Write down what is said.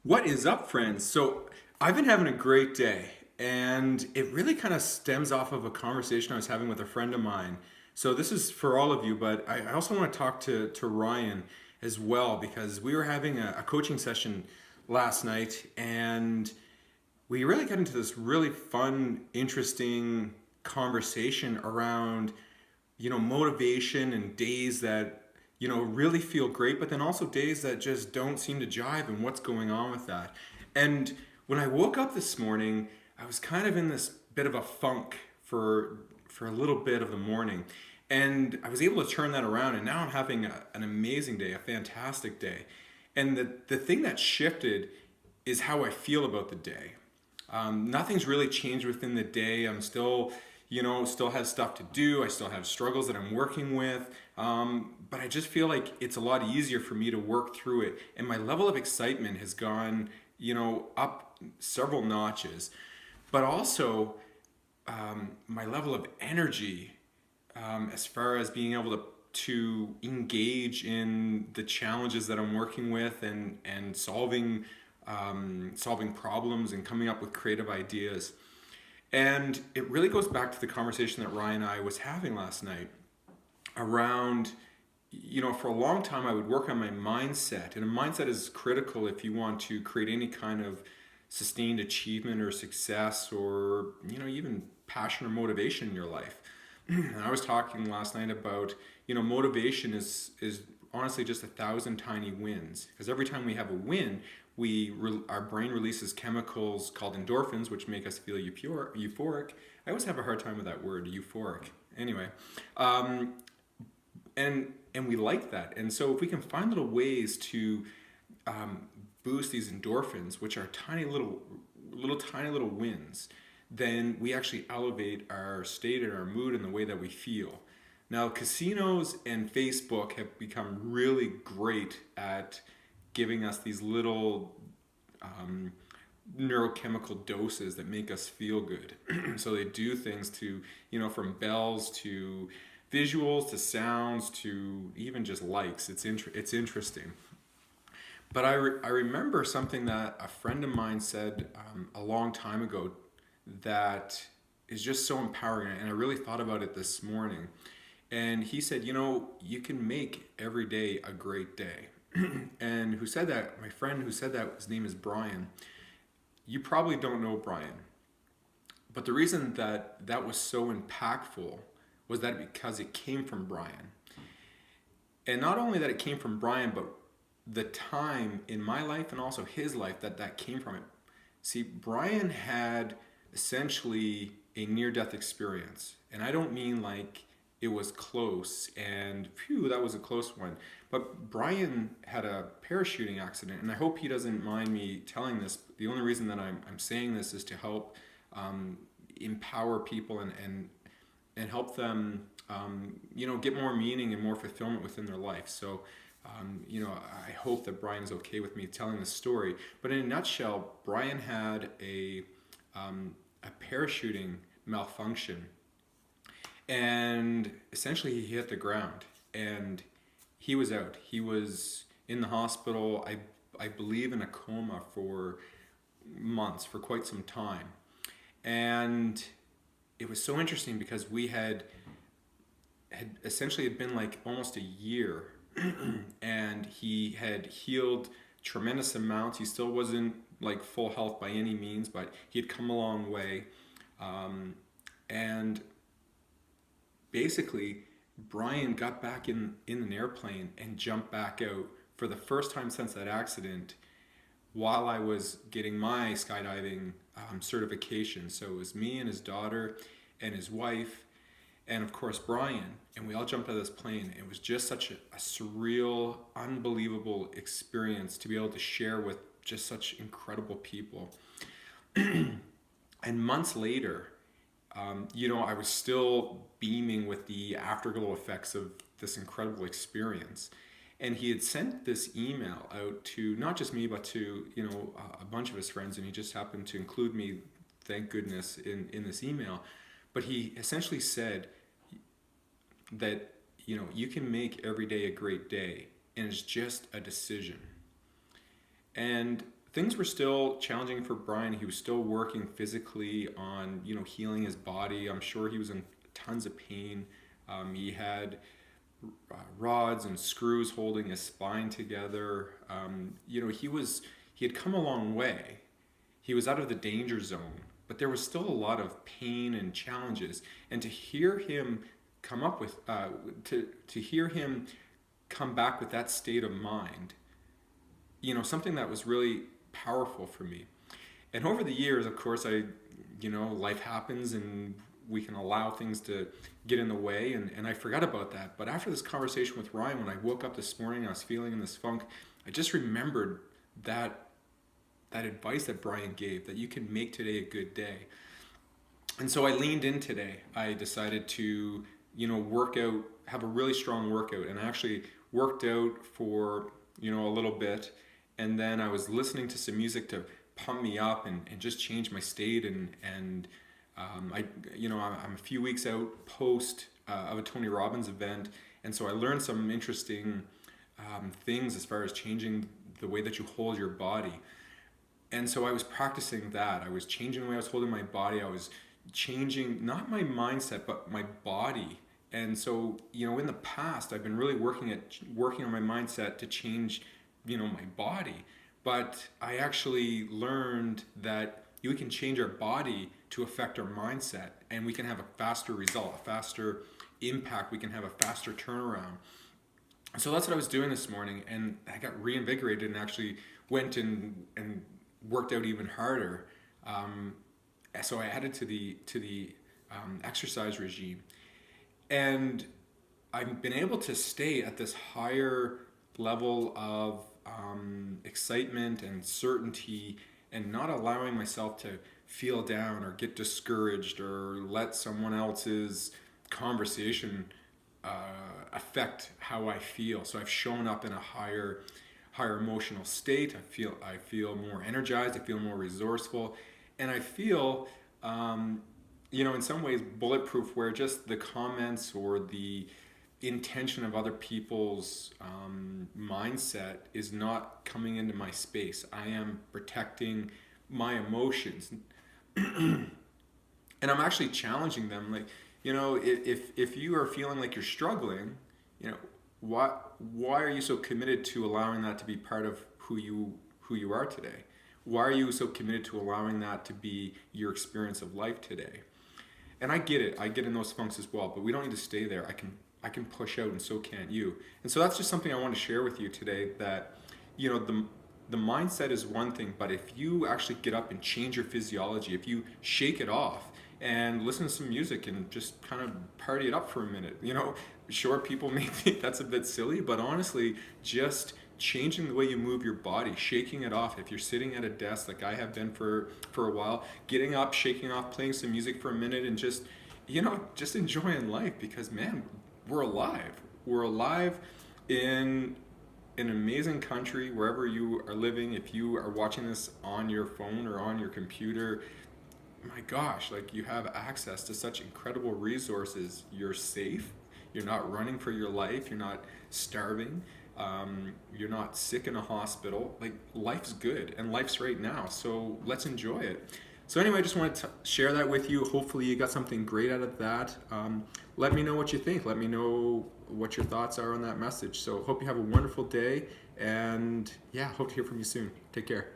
What is up, friends? So, I've been having a great day, and it really kind of stems off of a conversation I was having with a friend of mine. So, this is for all of you, but I also want to talk to Ryan as well because we were having a coaching session last night, and we really got into this really fun, interesting conversation around, motivation and days that, really feel great, but then also days that just don't seem to jive and what's going on with that. And when I woke up this morning, I was kind of in this bit of a funk for a little bit of the morning. And I was able to turn that around, and now I'm having an amazing day, a fantastic day. And the thing that shifted is how I feel about the day. Nothing's really changed within the day. I'm still, still have stuff to do. I still have struggles that I'm working with. But I just feel like it's a lot easier for me to work through it. And my level of excitement has gone, up several notches. But also, my level of energy, as far as being able to engage in the challenges that I'm working with and solving problems and coming up with creative ideas. And it really goes back to the conversation that Ryan and I was having last night around, for a long time I would work on my mindset. And a mindset is critical if you want to create any kind of sustained achievement or success or, even passion or motivation in your life. And I was talking last night about, motivation is honestly just 1,000 tiny wins. Because every time we have a win, our brain releases chemicals called endorphins, which make us feel euphoric. I always have a hard time with that word, euphoric. Anyway, and we like that. And so if we can find little ways to boost these endorphins, which are tiny little wins, then we actually elevate our state and our mood and the way that we feel. Now, casinos and Facebook have become really great at giving us these little neurochemical doses that make us feel good. So they do things to, from bells to visuals to sounds to even just likes. It's interesting. But I remember something that a friend of mine said a long time ago that is just so empowering, and I really thought about it this morning. And he said, you can make every day a great day. And who said that? My friend who said that, his name is Brian. You probably don't know Brian, but the reason that that was so impactful was that because it came from Brian. And not only that it came from Brian, but the time in my life and also his life that came from it. See, Brian had essentially a near-death experience. And I don't mean like it was close and phew, that was a close one. But Brian had a parachuting accident, and I hope he doesn't mind me telling this. The only reason that I'm saying this is to help empower people and help them, get more meaning and more fulfillment within their life. So, I hope that Brian is okay with me telling this story. But in a nutshell, Brian had a parachuting malfunction, and essentially he hit the ground, and he was out. He was in the hospital. I believe in a coma for months, for quite some time, and it was so interesting because we had essentially had been like almost a year and he had healed tremendous amounts. He still wasn't like full health by any means, but he had come a long way. And basically, Brian got back in an airplane and jumped back out for the first time since that accident while I was getting my skydiving certification. So it was me and his daughter and his wife and of course Brian, and we all jumped out of this plane. It was just such a surreal, unbelievable experience to be able to share with just such incredible people. And months later, I was still beaming with the afterglow effects of this incredible experience. And he had sent this email out to not just me, but to a bunch of his friends, and he just happened to include me, thank goodness, in this email. But he essentially said that you can make every day a great day, and it's just a decision. And things were still challenging for Brian. He was still working physically on, healing his body. I'm sure he was in tons of pain. He had rods and screws holding his spine together. He had come a long way. He was out of the danger zone, but there was still a lot of pain and challenges. And to hear him come up with, to hear him come back with that state of mind, something that was really powerful for me. And over the years, of course, life happens and we can allow things to get in the way, and I forgot about that. But after this conversation with Ryan, when I woke up this morning, I was feeling in this funk, I just remembered that advice that Brian gave, that you can make today a good day. And so I leaned in today. I decided to, work out, have a really strong workout, and I actually worked out for, a little bit. And then I was listening to some music to pump me up and just change my state. I'm a few weeks out post of a Tony Robbins event. And so I learned some interesting things as far as changing the way that you hold your body. And so I was practicing that. I was changing the way I was holding my body. I was changing not my mindset, but my body. And so, in the past, I've been really working on my mindset to change, my body. But I actually learned that we can change our body to affect our mindset, and we can have a faster result, a faster impact. We can have a faster turnaround. So that's what I was doing this morning, and I got reinvigorated and actually went and worked out even harder. So I added to the exercise regime, and I've been able to stay at this higher level of excitement and certainty, and not allowing myself to feel down or get discouraged or let someone else's conversation affect how I feel. So I've shown up in a higher emotional state. I feel more energized. I feel more resourceful, and I feel in some ways bulletproof, where just the comments or the intention of other people's mindset is not coming into my space. I am protecting my emotions, and I'm actually challenging them. Like, if you are feeling like you're struggling, why are you so committed to allowing that to be part of who you are today? Why are you so committed to allowing that to be your experience of life today? And I get it. I get in those funks as well, but we don't need to stay there. I can push out, and so can't you. And so that's just something I want to share with you today, that the mindset is one thing, but if you actually get up and change your physiology, if you shake it off and listen to some music and just kind of party it up for a minute, sure, people may think that's a bit silly, but honestly, just changing the way you move your body, shaking it off. If you're sitting at a desk like I have been for a while, getting up, shaking off, playing some music for a minute, and just enjoying life, because man, we're alive. We're alive in an amazing country, wherever you are living. If you are watching this on your phone or on your computer, my gosh, like, you have access to such incredible resources. You're safe. You're not running for your life. You're not starving. You're not sick in a hospital. Like, life's good, and life's right now. So let's enjoy it. So anyway, I just wanted to share that with you. Hopefully you got something great out of that. Let me know what you think. Let me know what your thoughts are on that message. So hope you have a wonderful day, and hope to hear from you soon. Take care.